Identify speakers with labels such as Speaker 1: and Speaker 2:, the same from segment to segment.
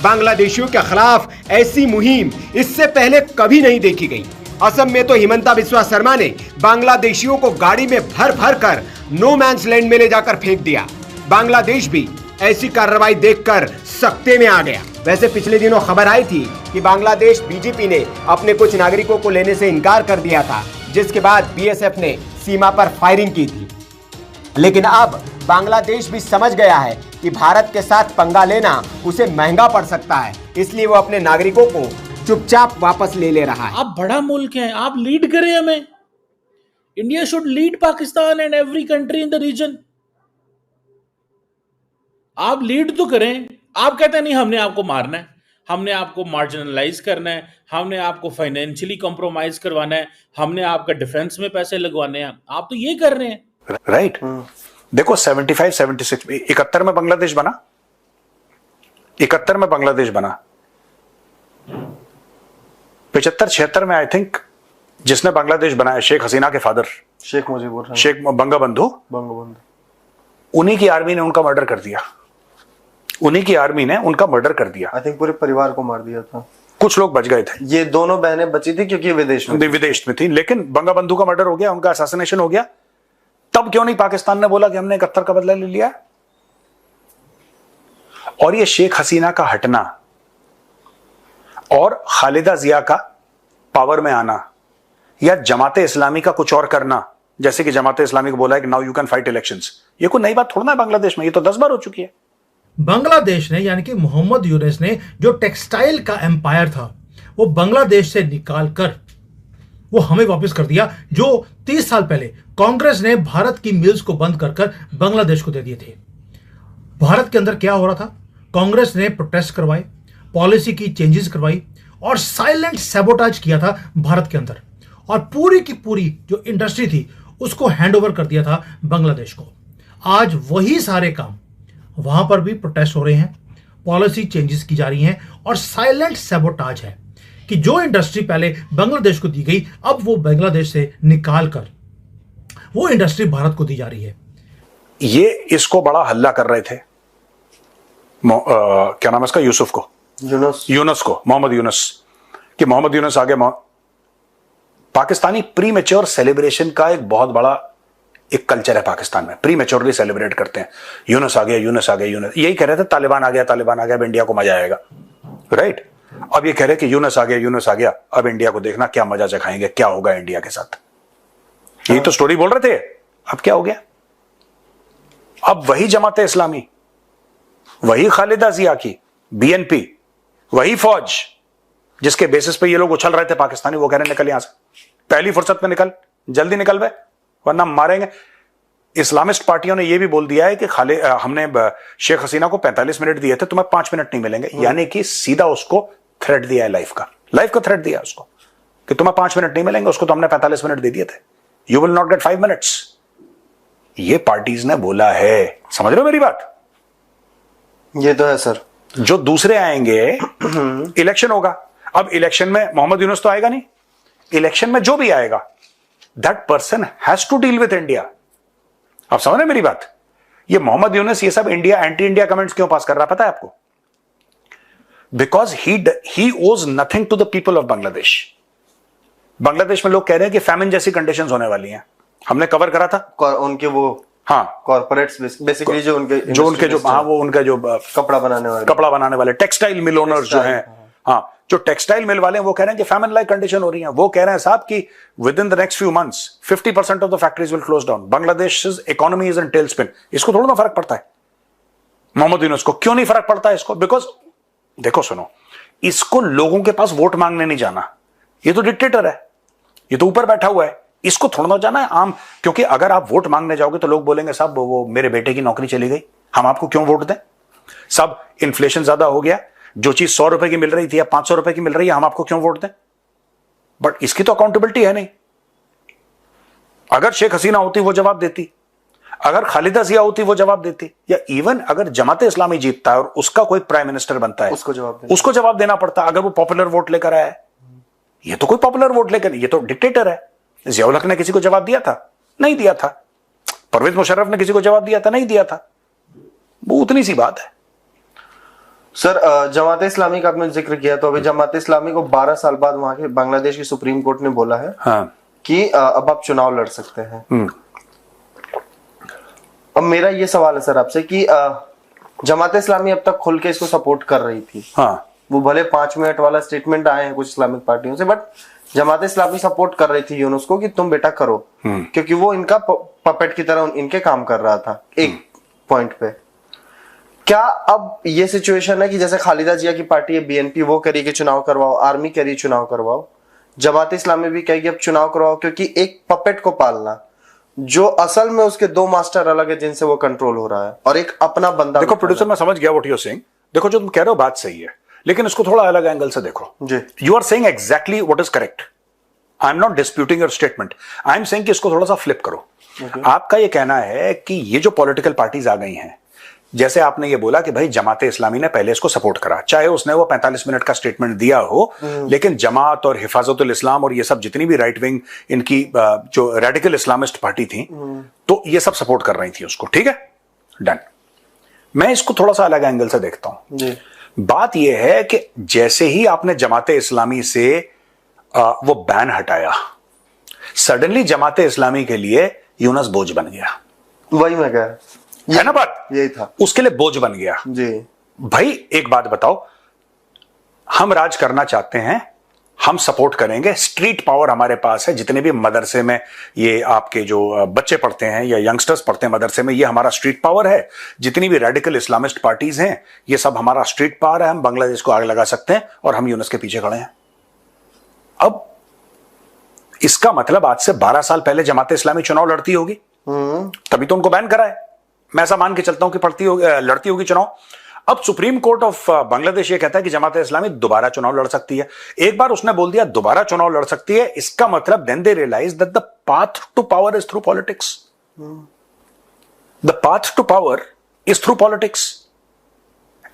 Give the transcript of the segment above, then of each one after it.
Speaker 1: बांग्लादेशियों के खिलाफ ऐसी मुहिम इससे पहले कभी नहीं देखी गई। असम में तो हिमंता बिस्वा शर्मा ने बांग्लादेशियों को गाड़ी में भर भर कर नो मैंस लैंड में ले जाकर फेंक दिया। बांग्लादेश भी ऐसी कार्रवाई देखकर सख्ते में आ गया। वैसे पिछले दिनों खबर आई थी कि बांग्लादेश बीजेपी ने अपने कुछ नागरिकों को लेने से इनकार कर दिया था, जिसके बाद बीएसएफ ने सीमा पर फायरिंग की थी। लेकिन अब बांग्लादेश भी समझ गया है कि भारत के साथ पंगा लेना उसे महंगा पड़ सकता है, इसलिए वो अपने नागरिकों को चुपचाप वापस ले रहा है।
Speaker 2: आप बड़ा मुल्क हैं, आप लीड करें हमें। India should lead Pakistan and every country in the region. आप लीड तो करें। आप कहते हैं नहीं, हमने आपको मारना है, हमने आपको मार्जिनलाइज करना है, हमने आपको फाइनेंशियली कॉम्प्रोमाइज करवाना है, हमने आपका डिफेंस में पैसे लगवाने हैं। आप तो ये कर रहे हैं,
Speaker 3: राइट? देखो 75, 76 में 71 में बांग्लादेश बना, 71 में बांग्लादेश बना, 75, 76 में आई थिंक जिसने बांग्लादेश बनाया शेख हसीना के फादर
Speaker 4: शेख मुजीबुर,
Speaker 3: शेख बंगबंधु, उन्हीं की आर्मी ने उनका मर्डर कर दिया। उन्हीं की आर्मी ने उनका मर्डर कर दिया।
Speaker 4: आई थिंक पूरे परिवार को मार दिया था।
Speaker 3: कुछ लोग बच गए थे।
Speaker 4: ये दोनों बहनें बची थी क्योंकि विदेश में
Speaker 3: थी, लेकिन बंगबंधु का मर्डर हो गया, उनका असैसिनेशन हो गया। तब क्यों नहीं पाकिस्तान ने बोला कि हमने 71 का बदला ले लिया? और ये शेख हसीना का हटना और खालिदा जिया का पावर में आना या जमाते इस्लामी का कुछ और करना, जैसे कि जमाते इस्लामी को बोला है कि now you can fight elections, ये कोई नई बात थोड़ा ना है बांग्लादेश में, ये तो 10 बार हो चुकी है।
Speaker 5: बांग्लादेश ने यानी कि मोहम्मद यूनुस ने जो टेक्सटाइल का एम्पायर था वो बांग्लादेश से निकाल कर वो हमें वापस कर दिया, जो 30 साल पहले कांग्रेस ने भारत की मिल्स को बंद कर कर बांग्लादेश को दे दिए थे। भारत के अंदर क्या हो रहा था? कांग्रेस ने प्रोटेस्ट करवाए, पॉलिसी की चेंजेस करवाई और साइलेंट सैबोटाज किया था भारत के अंदर, और पूरी की पूरी जो इंडस्ट्री थी उसको हैंडओवर कर दिया था बांग्लादेश को। आज वही सारे काम वहां पर भी प्रोटेस्ट हो रहे हैं, पॉलिसी चेंजेस की जा रही हैं और साइलेंट सैबोटाज है कि जो इंडस्ट्री पहले बांग्लादेश को दी गई अब वो बांग्लादेश से निकाल कर वो इंडस्ट्री भारत को दी जा रही है।
Speaker 3: ये इसको बड़ा हल्ला कर रहे थे, क्या नाम है इसका, यूसुफ को, यूनुस को, मोहम्मद यूनुस, कि मोहम्मद यूनुस आगे। पाकिस्तानी प्री मैच्योर सेलिब्रेशन का एक बहुत बड़ा एक कल्चर है पाकिस्तान में, प्री मैच्योरली सेलिब्रेट करते हैं। यूनुस आ गया, यूनुस आ गया, यूनुस, यही कह रहे थे तालिबान आ गया, तालिबान आ गया, अब इंडिया को मजा आएगा, राइट? अब ये कह रहे कि यूनुस आ गया, यूनुस आ गया, अब इंडिया को देखना क्या मजा चखाएंगे, क्या होगा इंडिया के साथ। यही तो स्टोरी बोल रहे थे। अब क्या हो गया? अब वही जमाते इस्लामी, वही खालिदा जिया की बीएनपी, वही फौज जिसके बेसिस पे ये लोग उछल रहे थे पाकिस्तानी, वो कह रहे निकल यहां से, पहली फुर्सत में निकल, जल्दी निकल बे वरना मारेंगे। इस्लामिस्ट पार्टियों ने यह भी बोल दिया है कि हमने शेख हसीना को 45 मिनट दिए थे, तुम्हें 5 मिनट नहीं मिलेंगे, यानी कि सीधा उसको थ्रेट दिया है, लाइफ का थ्रेट दिया उसको कि तुम्हें 5 मिनट नहीं मिलेंगे, उसको तो हमने 45 मिनट दे दिए थे, you will not gate 5 minutes. ये पार्टीज ने बोला है, समझ रहे हो मेरी बात?
Speaker 4: ये तो है सर।
Speaker 3: जो दूसरे आएंगे, इलेक्शन होगा, अब इलेक्शन में मोहम्मद यूनुस तो आएगा नहीं, इलेक्शन में जो भी आएगा that person has to deal with India. आप समझ रहे मेरी बात? ये मोहम्मद यूनुस ये सब इंडिया एंटी इंडिया कमेंट्स क्यों पास कर रहा है पता है आपको? Because he owes nothing to the people of Bangladesh. Bangladesh में लोग कह रहे हैं कि फैमिन जैसी कंडीशंस होने वाली हैं, हमने कवर करा था
Speaker 4: उनके वो,
Speaker 3: हाँ,
Speaker 4: कॉर्पोरेट्स बेसिकली जो उनके
Speaker 3: हाँ, वो उनका जो
Speaker 4: कपड़ा बनाने वाले
Speaker 3: टेक्सटाइल मिल ओनर्स जो हैं, हाँ, जो टेक्सटाइल मिल वाले हैं, वो कह रहे हैं कि फैमिन लाइक कंडीशन हो रही है। वो कह रहे हैं साहब कि within the next few months 50% of the factories will close down, Bangladesh economy is in tailspin. इसको थोड़ा ना फर्क पड़ता है मोहम्मद यूनुस को, क्यों नहीं फर्क पड़ता है इसको? बिकॉज देखो सुनो, इसको लोगों के पास वोट मांगने नहीं जाना, ये तो डिक्टेटर है, ये तो ऊपर बैठा हुआ है, इसको थोड़ा ना जाना है आम। क्योंकि अगर आप वोट मांगने जाओगे तो लोग बोलेंगे साहब वो मेरे बेटे की नौकरी चली गई, हम आपको क्यों वोट दें, सब इन्फ्लेशन ज्यादा हो गया, जो चीज 100 रुपए की मिल रही थी या 500 रुपए की मिल रही है, हम आपको क्यों वोट दें? बट इसकी तो अकाउंटेबिलिटी है नहीं। अगर शेख हसीना होती वो जवाब देती, अगर खालिदा जिया होती वो जवाब देती, या इवन अगर जमाते इस्लामी जीतता है और उसका कोई प्राइम मिनिस्टर बनता है, उसको जवाब देना पड़ता अगर वो पॉपुलर वोट लेकर आया है। ये तो कोई पॉपुलर वोट लेकर, ये तो डिक्टेटर है। जियाउल हक ने किसी को जवाब दिया था? नहीं दिया था। परवेज मुशर्रफ ने किसी को जवाब दिया था? नहीं दिया था। वो उतनी सी बात है।
Speaker 4: सर जमात इस्लामी का आपने जिक्र किया, तो अभी जमात इस्लामी को 12 साल बाद वहां के बांग्लादेश की सुप्रीम कोर्ट ने बोला है कि अब आप चुनाव लड़ सकते हैं। अब मेरा ये सवाल है सर आपसे कि जमात इस्लामी अब तक खुल के इसको सपोर्ट कर रही थी। वो भले 5 मिनट वाला स्टेटमेंट आए हैं कुछ इस्लामिक पार्टियों से, बट जमात इस्लामी सपोर्ट कर रही थी यूनुस को कि तुम बेटा करो, क्योंकि वो इनका पपेट की तरह इनके काम कर रहा था एक पॉइंट पे। क्या अब ये सिचुएशन है कि जैसे खालिदा जिया की पार्टी है बीएनपी, वो करी कि चुनाव करवाओ, आर्मी करी चुनाव करवाओ, जमात इस्लामी भी कहेगी अब चुनाव करवाओ, क्योंकि एक पपेट को पालना जो असल में उसके 2 मास्टर अलग है जिनसे वो कंट्रोल हो रहा है, और एक अपना बंदा।
Speaker 3: देखो प्रोड्यूसर, मैं समझ गया व्हाट यू आर सेइंग। देखो जो तुम कह रहे हो बात सही है, लेकिन इसको थोड़ा अलग एंगल से देखो जी। You are saying exactly what is correct. I am not disputing your statement, I am saying कि इसको थोड़ा सा फ्लिप करो। आपका ये कहना है कि ये जो पॉलिटिकल पार्टीज आ गई हैं, जैसे आपने ये बोला कि भाई जमात इस्लामी ने पहले इसको सपोर्ट करा, चाहे उसने वो 45 मिनट का स्टेटमेंट दिया हो, लेकिन जमात और हिफाजतुल इस्लाम और ये सब जितनी भी राइट विंग इनकी जो रेडिकल इस्लामिस्ट पार्टी थी, तो ये सब सपोर्ट कर रही थी उसको। ठीक है, डन। मैं इसको थोड़ा सा अलग एंगल से देखता हूं। बात यह है कि जैसे ही आपने जमाते इस्लामी से वो बैन हटाया, सडनली जमाते इस्लामी के लिए यूनुस बोझ बन गया।
Speaker 4: वही मैं कह,
Speaker 3: है ना बात,
Speaker 4: यही था,
Speaker 3: उसके लिए बोझ बन गया
Speaker 4: जी।
Speaker 3: भाई एक बात बताओ, हम राज करना चाहते हैं, हम सपोर्ट करेंगे, स्ट्रीट पावर हमारे पास है, जितने भी मदरसे में ये आपके जो बच्चे पढ़ते हैं या यंगस्टर्स पढ़ते हैं मदरसे में, ये हमारा स्ट्रीट पावर है। जितनी भी रेडिकल इस्लामिस्ट पार्टीज हैं, ये सब हमारा स्ट्रीट पावर है। हम बांग्लादेश को आग लगा सकते हैं और हम यूनुस के पीछे खड़े हैं। अब इसका मतलब आज से 12 साल पहले जमात इस्लामी चुनाव लड़ती होगी, तभी तो उनको बैन करा है। मैं ऐसा मान के चलता हूं कि लड़ती होगी चुनाव। अब सुप्रीम कोर्ट ऑफ बांग्लादेश ये कहता है कि जमात इस्लामी दोबारा चुनाव लड़ सकती है। एक बार उसने बोल दिया दोबारा चुनाव लड़ सकती है, इसका मतलब then they realise that the path to power is through politics. The path to power is through politics,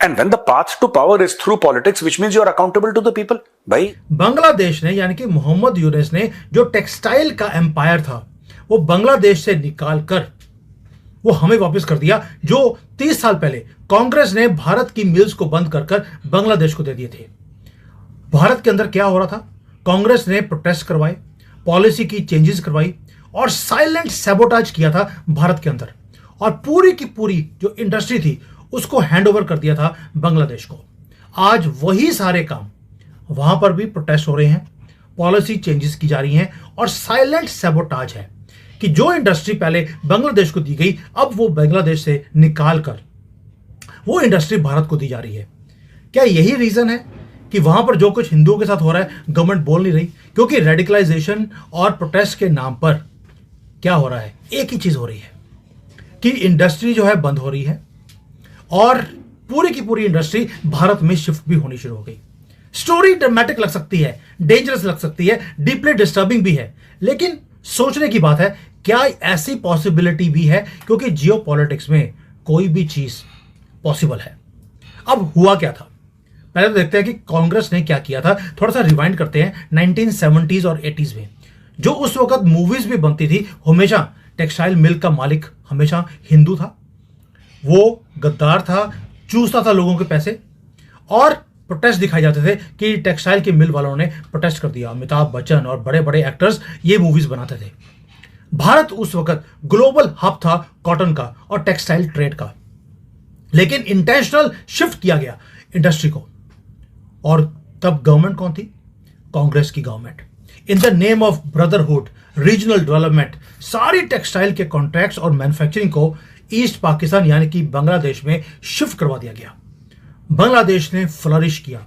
Speaker 3: and when the path to power is through politics which means you are accountable to the people. भाई
Speaker 5: बांग्लादेश ने यानी कि मोहम्मद यूनुस ने जो textile का empire था वो बांग्लादेश से निकाल कर वो हमें वापस कर दिया, जो 30 साल पहले कांग्रेस ने भारत की मिल्स को बंद कर कर बांग्लादेश को दे दिए थे। भारत के अंदर क्या हो रहा था, कांग्रेस ने प्रोटेस्ट करवाए, पॉलिसी की चेंजेस करवाई और साइलेंट सैबोटाज किया था भारत के अंदर, और पूरी की पूरी जो इंडस्ट्री थी उसको हैंडओवर कर दिया था बांग्लादेश को। आज वही सारे काम वहां पर भी प्रोटेस्ट हो रहे हैं, पॉलिसी चेंजेस की जा रही हैं और साइलेंट सैबोटाज है कि जो इंडस्ट्री पहले बांग्लादेश को दी गई अब वो बांग्लादेश से निकाल कर वो इंडस्ट्री भारत को दी जा रही है। क्या यही रीजन है कि वहां पर जो कुछ हिंदुओं के साथ हो रहा है गवर्नमेंट बोल नहीं रही? क्योंकि रेडिकलाइजेशन और प्रोटेस्ट के नाम पर क्या हो रहा है, एक ही चीज हो रही है कि इंडस्ट्री जो है बंद हो रही है और पूरी की पूरी इंडस्ट्री भारत में शिफ्ट भी होनी शुरू हो गई। स्टोरी ड्रामेटिक लग सकती है, डेंजरस लग सकती है, डीपली डिस्टर्बिंग भी है, लेकिन सोचने की बात है क्या ऐसी पॉसिबिलिटी भी है, क्योंकि जियोपॉलिटिक्स में कोई भी चीज पॉसिबल है। अब हुआ क्या था, पहले तो देखते हैं कि कांग्रेस ने क्या किया था। थोड़ा सा रिवाइंड करते हैं 1970s और 80s में, जो उस वक्त मूवीज भी बनती थी। हमेशा टेक्सटाइल मिल का मालिक हमेशा हिंदू था, वो गद्दार था, चूसता था लोगों के पैसे, और प्रोटेस्ट दिखाए जाते थे कि टेक्सटाइल के मिल वालों ने प्रोटेस्ट कर दिया। अमिताभ बच्चन और बड़े बड़े एक्टर्स ये मूवीज बनाते थे। भारत उस वक्त ग्लोबल हब था कॉटन का और टेक्सटाइल ट्रेड का, लेकिन इंटेंशनल शिफ्ट किया गया इंडस्ट्री को। और तब गवर्नमेंट कौन थी? कांग्रेस की government. In the name of brotherhood, regional development, सारी टेक्सटाइल के कॉन्ट्रैक्ट्स और मैन्युफैक्चरिंग को ईस्ट पाकिस्तान यानी कि बांग्लादेश में शिफ्ट करवा दिया गया। बांग्लादेश ने फ्लरिश किया।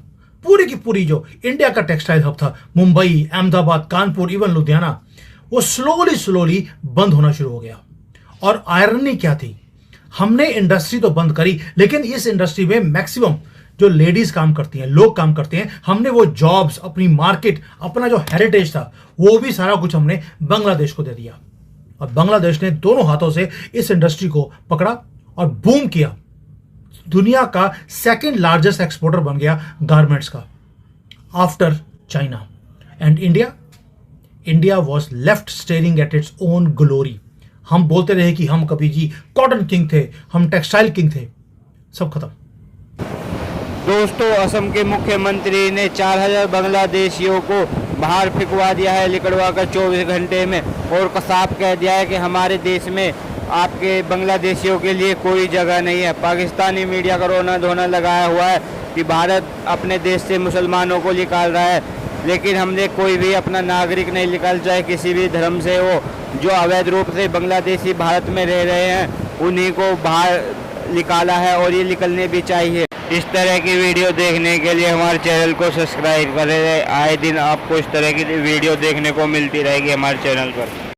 Speaker 5: पूरी की पूरी जो इंडिया का टेक्सटाइल हब था, मुंबई, अहमदाबाद, कानपुर, इवन लुधियाना, वो स्लोली बंद होना शुरू हो गया। और आयरनी क्या थी, हमने इंडस्ट्री तो बंद करी, लेकिन इस इंडस्ट्री में मैक्सिमम जो लेडीज काम करती हैं, लोग काम करते हैं, हमने वो जॉब्स, अपनी मार्केट, अपना जो हेरिटेज था, वो भी सारा कुछ हमने बांग्लादेश को दे दिया। और बांग्लादेश ने दोनों हाथों से इस इंडस्ट्री को पकड़ा और बूम किया। दुनिया का सेकंड लार्जेस्ट एक्सपोर्टर बन गया गारमेंट्स का after China. And India was left staring at its own glory. हम बोलते रहे कि हम कभी जी कॉटन किंग थे, हम टेक्सटाइल किंग थे, सब खत्म।
Speaker 6: दोस्तों, असम के मुख्यमंत्री ने 4000 बांग्लादेशियों को बाहर फेंकवा दिया है, निकलवा कर 24 घंटे में, और साफ कह दिया है कि हमारे देश में आपके बांग्लादेशियों के लिए कोई जगह नहीं है। पाकिस्तानी मीडिया का रोना धोना लगाया हुआ है कि भारत अपने देश से मुसलमानों को निकाल रहा है, लेकिन हमने कोई भी अपना नागरिक नहीं निकाल, चाहे किसी भी धर्म से हो। जो अवैध रूप से बांग्लादेशी भारत में रह रहे हैं उन्हीं को बाहर निकाला है, और ये निकलने भी चाहिए। इस तरह की वीडियो देखने के लिए हमारे चैनल को सब्सक्राइब करें। आए दिन आपको इस तरह की वीडियो देखने को मिलती रहेगी हमारे चैनल पर।